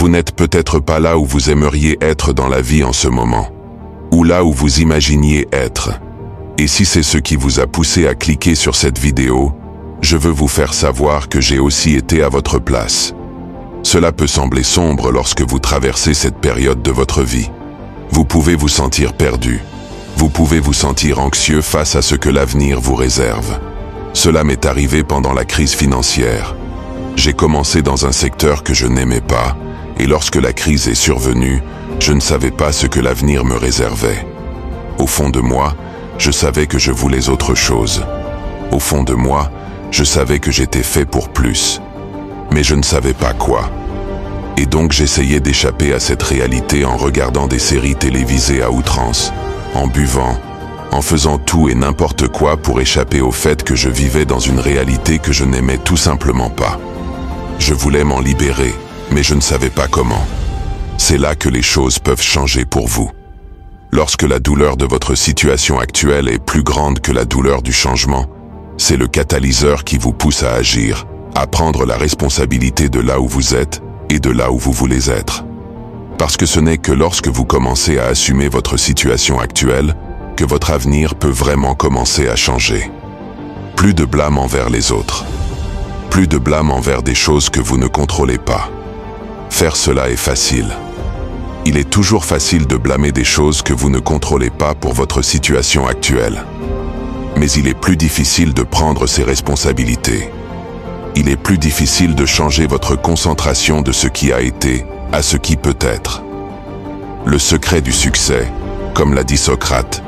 Vous n'êtes peut-être pas là où vous aimeriez être dans la vie en ce moment, ou là où vous imaginiez être. Et si c'est ce qui vous a poussé à cliquer sur cette vidéo, je veux vous faire savoir que j'ai aussi été à votre place. Cela peut sembler sombre lorsque vous traversez cette période de votre vie. Vous pouvez vous sentir perdu. Vous pouvez vous sentir anxieux face à ce que l'avenir vous réserve. Cela m'est arrivé pendant la crise financière. J'ai commencé dans un secteur que je n'aimais pas, et lorsque la crise est survenue, je ne savais pas ce que l'avenir me réservait. Au fond de moi, je savais que je voulais autre chose. Au fond de moi, je savais que j'étais fait pour plus. Mais je ne savais pas quoi. Et donc j'essayais d'échapper à cette réalité en regardant des séries télévisées à outrance, en buvant, en faisant tout et n'importe quoi pour échapper au fait que je vivais dans une réalité que je n'aimais tout simplement pas. Je voulais m'en libérer, mais je ne savais pas comment. C'est là que les choses peuvent changer pour vous. Lorsque la douleur de votre situation actuelle est plus grande que la douleur du changement, c'est le catalyseur qui vous pousse à agir, à prendre la responsabilité de là où vous êtes et de là où vous voulez être. Parce que ce n'est que lorsque vous commencez à assumer votre situation actuelle que votre avenir peut vraiment commencer à changer. Plus de blâme envers les autres. Plus de blâme envers des choses que vous ne contrôlez pas. Faire cela est facile. Il est toujours facile de blâmer des choses que vous ne contrôlez pas pour votre situation actuelle. Mais il est plus difficile de prendre ses responsabilités. Il est plus difficile de changer votre concentration de ce qui a été à ce qui peut être. Le secret du succès, comme l'a dit Socrate,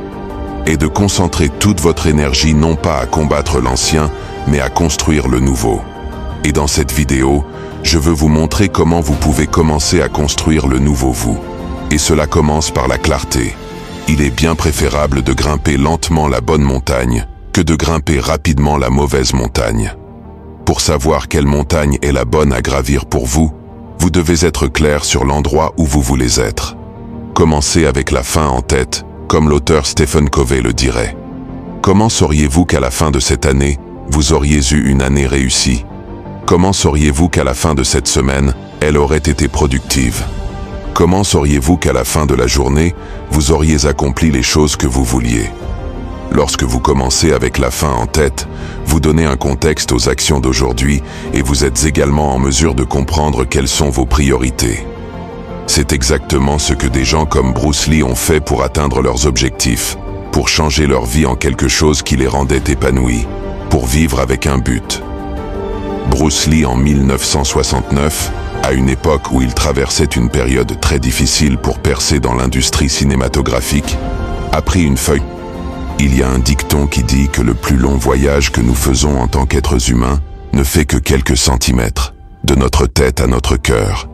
est de concentrer toute votre énergie non pas à combattre l'ancien, mais à construire le nouveau. Et dans cette vidéo, je veux vous montrer comment vous pouvez commencer à construire le nouveau vous. Et cela commence par la clarté. Il est bien préférable de grimper lentement la bonne montagne que de grimper rapidement la mauvaise montagne. Pour savoir quelle montagne est la bonne à gravir pour vous, vous devez être clair sur l'endroit où vous voulez être. Commencez avec la fin en tête, comme l'auteur Stephen Covey le dirait. Comment sauriez-vous qu'à la fin de cette année, vous auriez eu une année réussie? Comment sauriez-vous qu'à la fin de cette semaine, elle aurait été productive? Comment sauriez-vous qu'à la fin de la journée, vous auriez accompli les choses que vous vouliez? Lorsque vous commencez avec la fin en tête, vous donnez un contexte aux actions d'aujourd'hui et vous êtes également en mesure de comprendre quelles sont vos priorités. C'est exactement ce que des gens comme Bruce Lee ont fait pour atteindre leurs objectifs, pour changer leur vie en quelque chose qui les rendait épanouis, pour vivre avec un but. Bruce Lee en 1969, à une époque où il traversait une période très difficile pour percer dans l'industrie cinématographique, a pris une feuille. Il y a un dicton qui dit que le plus long voyage que nous faisons en tant qu'êtres humains ne fait que quelques centimètres, de notre tête à notre cœur,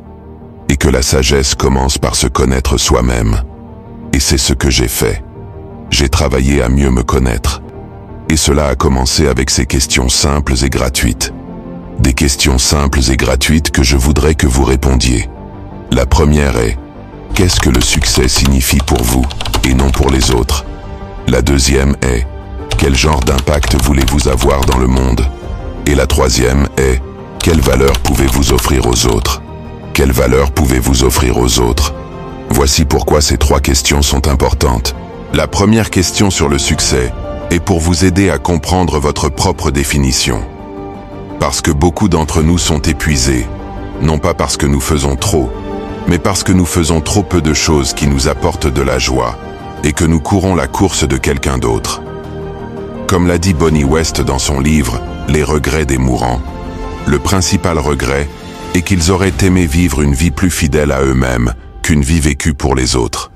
et que la sagesse commence par se connaître soi-même. Et c'est ce que j'ai fait. J'ai travaillé à mieux me connaître. Et cela a commencé avec ces questions simples et gratuites. Des questions simples et gratuites que je voudrais que vous répondiez. La première est: qu'est-ce que le succès signifie pour vous, et non pour les autres? La deuxième est: quel genre d'impact voulez-vous avoir dans le monde? Et la troisième est: quelle valeur pouvez-vous offrir aux autres? Quelle valeur pouvez-vous offrir aux autres? Voici pourquoi ces trois questions sont importantes. La première question sur le succès est pour vous aider à comprendre votre propre définition. Parce que beaucoup d'entre nous sont épuisés, non pas parce que nous faisons trop, mais parce que nous faisons trop peu de choses qui nous apportent de la joie, et que nous courons la course de quelqu'un d'autre. Comme l'a dit Bonnie West dans son livre « Les regrets des mourants », le principal regret est qu'ils auraient aimé vivre une vie plus fidèle à eux-mêmes qu'une vie vécue pour les autres.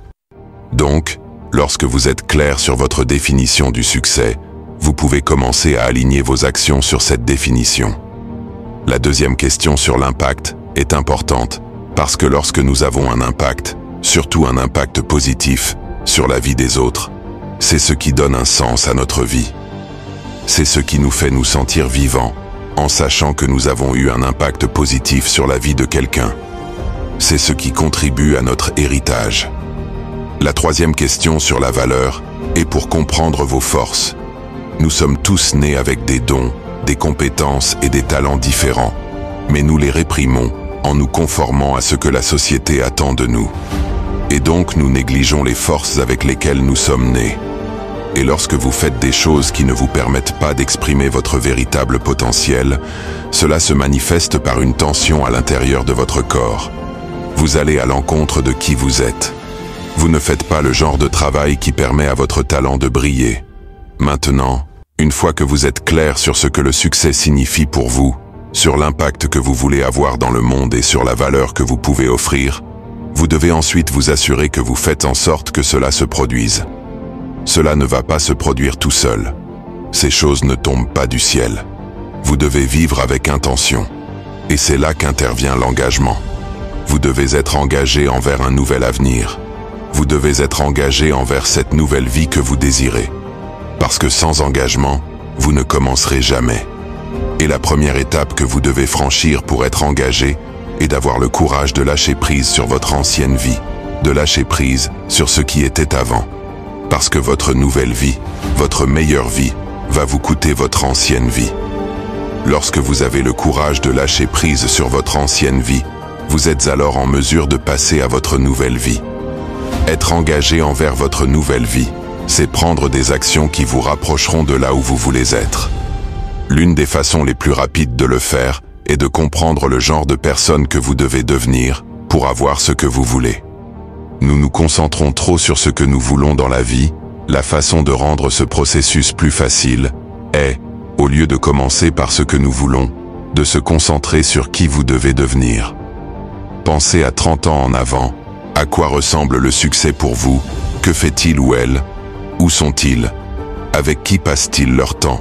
Donc, lorsque vous êtes clair sur votre définition du succès, vous pouvez commencer à aligner vos actions sur cette définition. La deuxième question sur l'impact est importante parce que lorsque nous avons un impact, surtout un impact positif, sur la vie des autres, c'est ce qui donne un sens à notre vie. C'est ce qui nous fait nous sentir vivants, en sachant que nous avons eu un impact positif sur la vie de quelqu'un. C'est ce qui contribue à notre héritage. La troisième question sur la valeur est pour comprendre vos forces. Nous sommes tous nés avec des dons, des compétences et des talents différents, mais nous les réprimons en nous conformant à ce que la société attend de nous. Et donc nous négligeons les forces avec lesquelles nous sommes nés. Et lorsque vous faites des choses qui ne vous permettent pas d'exprimer votre véritable potentiel, cela se manifeste par une tension à l'intérieur de votre corps. Vous allez à l'encontre de qui vous êtes. Vous ne faites pas le genre de travail qui permet à votre talent de briller. Maintenant, une fois que vous êtes clair sur ce que le succès signifie pour vous, sur l'impact que vous voulez avoir dans le monde et sur la valeur que vous pouvez offrir, vous devez ensuite vous assurer que vous faites en sorte que cela se produise. Cela ne va pas se produire tout seul. Ces choses ne tombent pas du ciel. Vous devez vivre avec intention. Et c'est là qu'intervient l'engagement. Vous devez être engagé envers un nouvel avenir. Vous devez être engagé envers cette nouvelle vie que vous désirez. Parce que sans engagement, vous ne commencerez jamais. Et la première étape que vous devez franchir pour être engagé est d'avoir le courage de lâcher prise sur votre ancienne vie, de lâcher prise sur ce qui était avant. Parce que votre nouvelle vie, votre meilleure vie, va vous coûter votre ancienne vie. Lorsque vous avez le courage de lâcher prise sur votre ancienne vie, vous êtes alors en mesure de passer à votre nouvelle vie. Être engagé envers votre nouvelle vie, c'est prendre des actions qui vous rapprocheront de là où vous voulez être. L'une des façons les plus rapides de le faire est de comprendre le genre de personne que vous devez devenir pour avoir ce que vous voulez. Nous nous concentrons trop sur ce que nous voulons dans la vie. La façon de rendre ce processus plus facile est, au lieu de commencer par ce que nous voulons, de se concentrer sur qui vous devez devenir. Pensez à 30 ans en avant. À quoi ressemble le succès pour vous? Que fait-il ou elle? Où sont-ils? Avec qui passent-ils leur temps?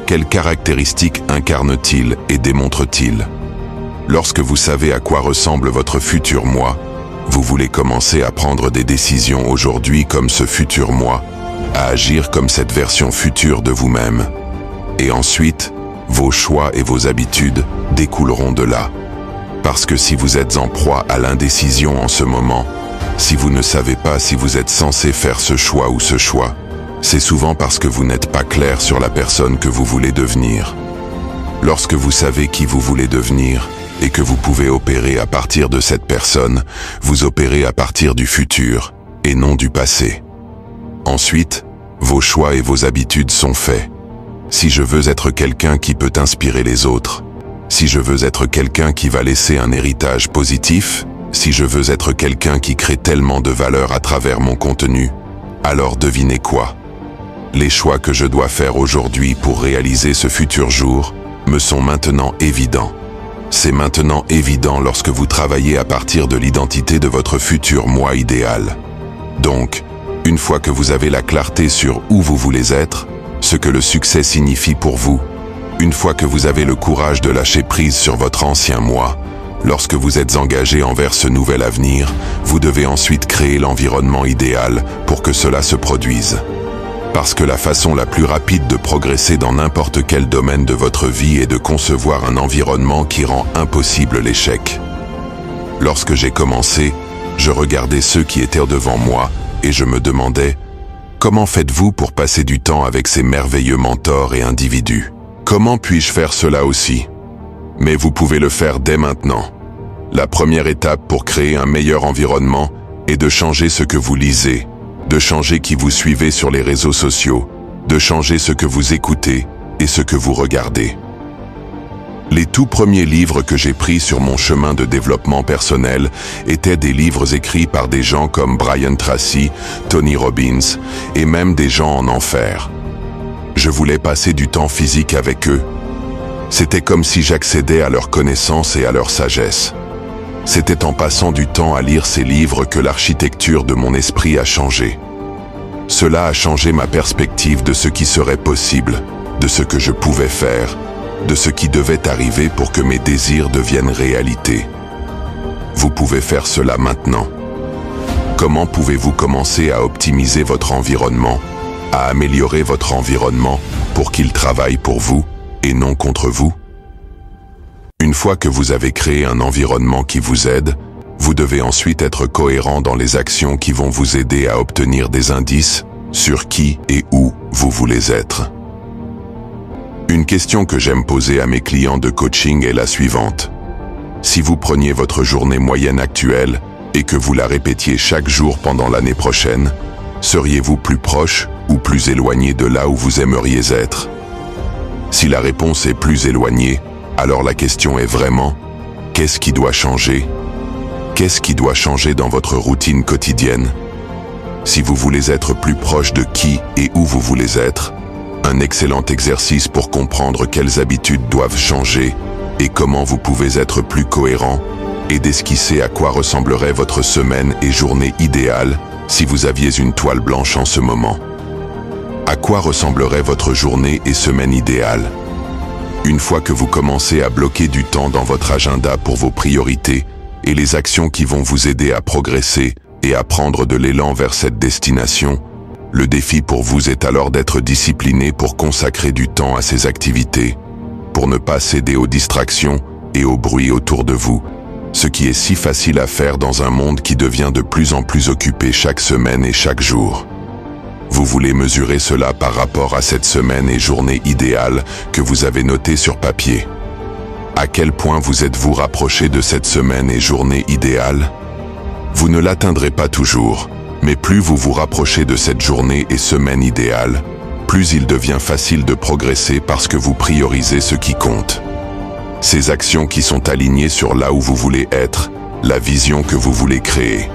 Quelles caractéristiques incarnent-ils et démontrent-ils? Lorsque vous savez à quoi ressemble votre futur moi, vous voulez commencer à prendre des décisions aujourd'hui comme ce futur moi, à agir comme cette version future de vous-même. Et ensuite, vos choix et vos habitudes découleront de là. Parce que si vous êtes en proie à l'indécision en ce moment, si vous ne savez pas si vous êtes censé faire ce choix ou ce choix, c'est souvent parce que vous n'êtes pas clair sur la personne que vous voulez devenir. Lorsque vous savez qui vous voulez devenir, et que vous pouvez opérer à partir de cette personne, vous opérez à partir du futur, et non du passé. Ensuite, vos choix et vos habitudes sont faits. Si je veux être quelqu'un qui peut inspirer les autres, si je veux être quelqu'un qui va laisser un héritage positif, si je veux être quelqu'un qui crée tellement de valeur à travers mon contenu, alors devinez quoi? Les choix que je dois faire aujourd'hui pour réaliser ce futur jour me sont maintenant évidents. C'est maintenant évident lorsque vous travaillez à partir de l'identité de votre futur moi idéal. Donc, une fois que vous avez la clarté sur où vous voulez être, ce que le succès signifie pour vous, une fois que vous avez le courage de lâcher prise sur votre ancien moi, lorsque vous êtes engagé envers ce nouvel avenir, vous devez ensuite créer l'environnement idéal pour que cela se produise. Parce que la façon la plus rapide de progresser dans n'importe quel domaine de votre vie est de concevoir un environnement qui rend impossible l'échec. Lorsque j'ai commencé, je regardais ceux qui étaient devant moi et je me demandais « Comment faites-vous pour passer du temps avec ces merveilleux mentors et individus? Comment puis-je faire cela aussi ?» Mais vous pouvez le faire dès maintenant. La première étape pour créer un meilleur environnement est de changer ce que vous lisez, de changer qui vous suivez sur les réseaux sociaux, de changer ce que vous écoutez et ce que vous regardez. Les tout premiers livres que j'ai pris sur mon chemin de développement personnel étaient des livres écrits par des gens comme Brian Tracy, Tony Robbins et même des gens en enfer. Je voulais passer du temps physique avec eux. C'était comme si j'accédais à leur connaissance et à leur sagesse. C'était en passant du temps à lire ces livres que l'architecture de mon esprit a changé. Cela a changé ma perspective de ce qui serait possible, de ce que je pouvais faire, de ce qui devait arriver pour que mes désirs deviennent réalité. Vous pouvez faire cela maintenant. Comment pouvez-vous commencer à optimiser votre environnement, à améliorer votre environnement pour qu'il travaille pour vous et non contre vous? Une fois que vous avez créé un environnement qui vous aide, vous devez ensuite être cohérent dans les actions qui vont vous aider à obtenir des indices sur qui et où vous voulez être. Une question que j'aime poser à mes clients de coaching est la suivante. Si vous preniez votre journée moyenne actuelle et que vous la répétiez chaque jour pendant l'année prochaine, seriez-vous plus proche ou plus éloigné de là où vous aimeriez être? Si la réponse est plus éloignée, alors la question est vraiment, qu'est-ce qui doit changer? Qu'est-ce qui doit changer dans votre routine quotidienne? Si vous voulez être plus proche de qui et où vous voulez être, un excellent exercice pour comprendre quelles habitudes doivent changer et comment vous pouvez être plus cohérent et d'esquisser à quoi ressemblerait votre semaine et journée idéale si vous aviez une toile blanche en ce moment. À quoi ressemblerait votre journée et semaine idéale? Une fois que vous commencez à bloquer du temps dans votre agenda pour vos priorités et les actions qui vont vous aider à progresser et à prendre de l'élan vers cette destination, le défi pour vous est alors d'être discipliné pour consacrer du temps à ces activités, pour ne pas céder aux distractions et au bruit autour de vous, ce qui est si facile à faire dans un monde qui devient de plus en plus occupé chaque semaine et chaque jour. Vous voulez mesurer cela par rapport à cette semaine et journée idéale que vous avez notée sur papier. À quel point vous êtes-vous rapproché de cette semaine et journée idéale? Vous ne l'atteindrez pas toujours, mais plus vous vous rapprochez de cette journée et semaine idéale, plus il devient facile de progresser parce que vous priorisez ce qui compte. Ces actions qui sont alignées sur là où vous voulez être, la vision que vous voulez créer.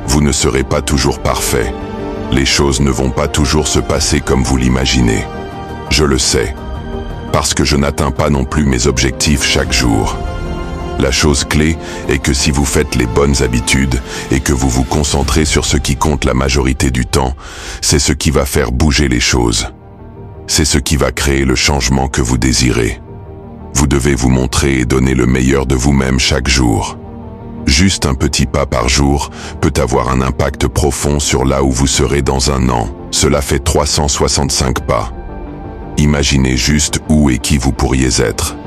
Vous ne serez pas toujours parfait. Les choses ne vont pas toujours se passer comme vous l'imaginez. Je le sais, parce que je n'atteins pas non plus mes objectifs chaque jour. La chose clé est que si vous faites les bonnes habitudes et que vous vous concentrez sur ce qui compte la majorité du temps, c'est ce qui va faire bouger les choses. C'est ce qui va créer le changement que vous désirez. Vous devez vous montrer et donner le meilleur de vous-même chaque jour. Juste un petit pas par jour peut avoir un impact profond sur là où vous serez dans un an. Cela fait 365 pas. Imaginez juste où et qui vous pourriez être.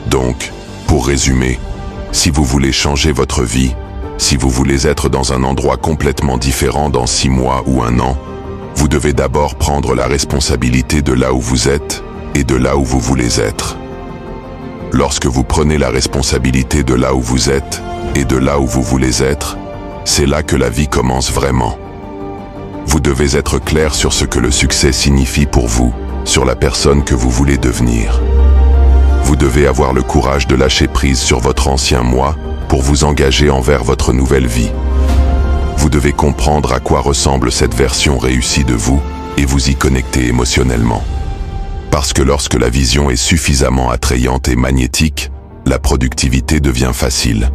Donc, pour résumer, si vous voulez changer votre vie, si vous voulez être dans un endroit complètement différent dans 6 mois ou un an, vous devez d'abord prendre la responsabilité de là où vous êtes et de là où vous voulez être. Lorsque vous prenez la responsabilité de là où vous êtes et de là où vous voulez être, c'est là que la vie commence vraiment. Vous devez être clair sur ce que le succès signifie pour vous, sur la personne que vous voulez devenir. Vous devez avoir le courage de lâcher prise sur votre ancien moi pour vous engager envers votre nouvelle vie. Vous devez comprendre à quoi ressemble cette version réussie de vous et vous y connecter émotionnellement. Parce que lorsque la vision est suffisamment attrayante et magnétique, la productivité devient facile.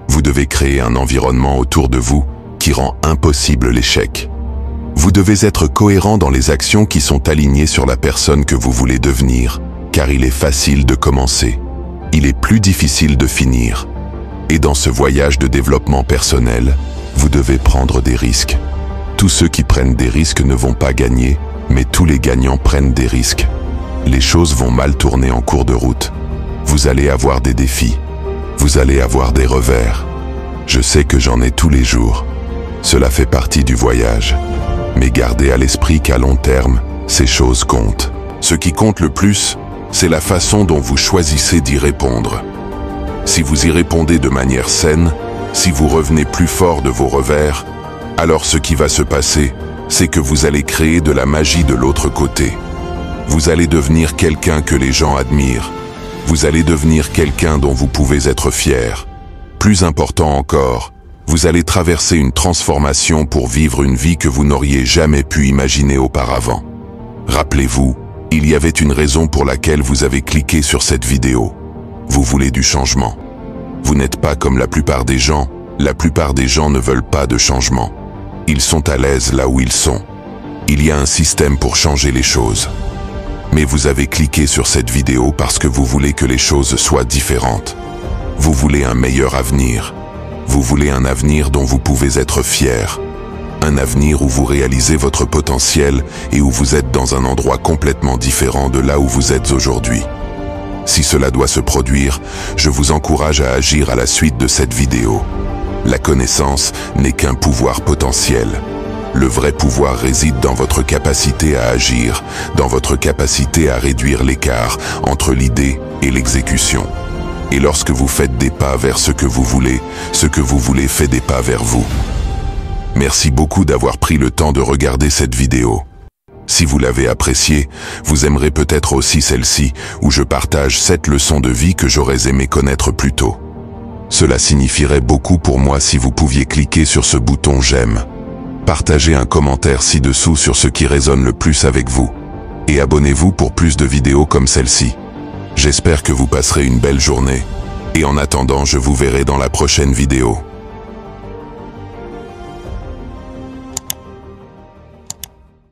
Vous devez créer un environnement autour de vous qui rend impossible l'échec. Vous devez être cohérent dans les actions qui sont alignées sur la personne que vous voulez devenir, car il est facile de commencer. Il est plus difficile de finir. Et dans ce voyage de développement personnel, vous devez prendre des risques. Tous ceux qui prennent des risques ne vont pas gagner, mais tous les gagnants prennent des risques. Les choses vont mal tourner en cours de route. Vous allez avoir des défis. Vous allez avoir des revers. Je sais que j'en ai tous les jours. Cela fait partie du voyage. Mais gardez à l'esprit qu'à long terme, ces choses comptent. Ce qui compte le plus, c'est la façon dont vous choisissez d'y répondre. Si vous y répondez de manière saine, si vous revenez plus fort de vos revers, alors ce qui va se passer, c'est que vous allez créer de la magie de l'autre côté. Vous allez devenir quelqu'un que les gens admirent. Vous allez devenir quelqu'un dont vous pouvez être fier. Plus important encore, vous allez traverser une transformation pour vivre une vie que vous n'auriez jamais pu imaginer auparavant. Rappelez-vous, il y avait une raison pour laquelle vous avez cliqué sur cette vidéo. Vous voulez du changement. Vous n'êtes pas comme la plupart des gens. La plupart des gens ne veulent pas de changement. Ils sont à l'aise là où ils sont. Il y a un système pour changer les choses. Mais vous avez cliqué sur cette vidéo parce que vous voulez que les choses soient différentes. Vous voulez un meilleur avenir. Vous voulez un avenir dont vous pouvez être fier. Un avenir où vous réalisez votre potentiel et où vous êtes dans un endroit complètement différent de là où vous êtes aujourd'hui. Si cela doit se produire, je vous encourage à agir à la suite de cette vidéo. La connaissance n'est qu'un pouvoir potentiel. Le vrai pouvoir réside dans votre capacité à agir, dans votre capacité à réduire l'écart entre l'idée et l'exécution. Et lorsque vous faites des pas vers ce que vous voulez fait des pas vers vous. Merci beaucoup d'avoir pris le temps de regarder cette vidéo. Si vous l'avez appréciée, vous aimerez peut-être aussi celle-ci, où je partage 7 leçons de vie que j'aurais aimé connaître plus tôt. Cela signifierait beaucoup pour moi si vous pouviez cliquer sur ce bouton j'aime. Partagez un commentaire ci-dessous sur ce qui résonne le plus avec vous. Et abonnez-vous pour plus de vidéos comme celle-ci. J'espère que vous passerez une belle journée. Et en attendant, je vous verrai dans la prochaine vidéo.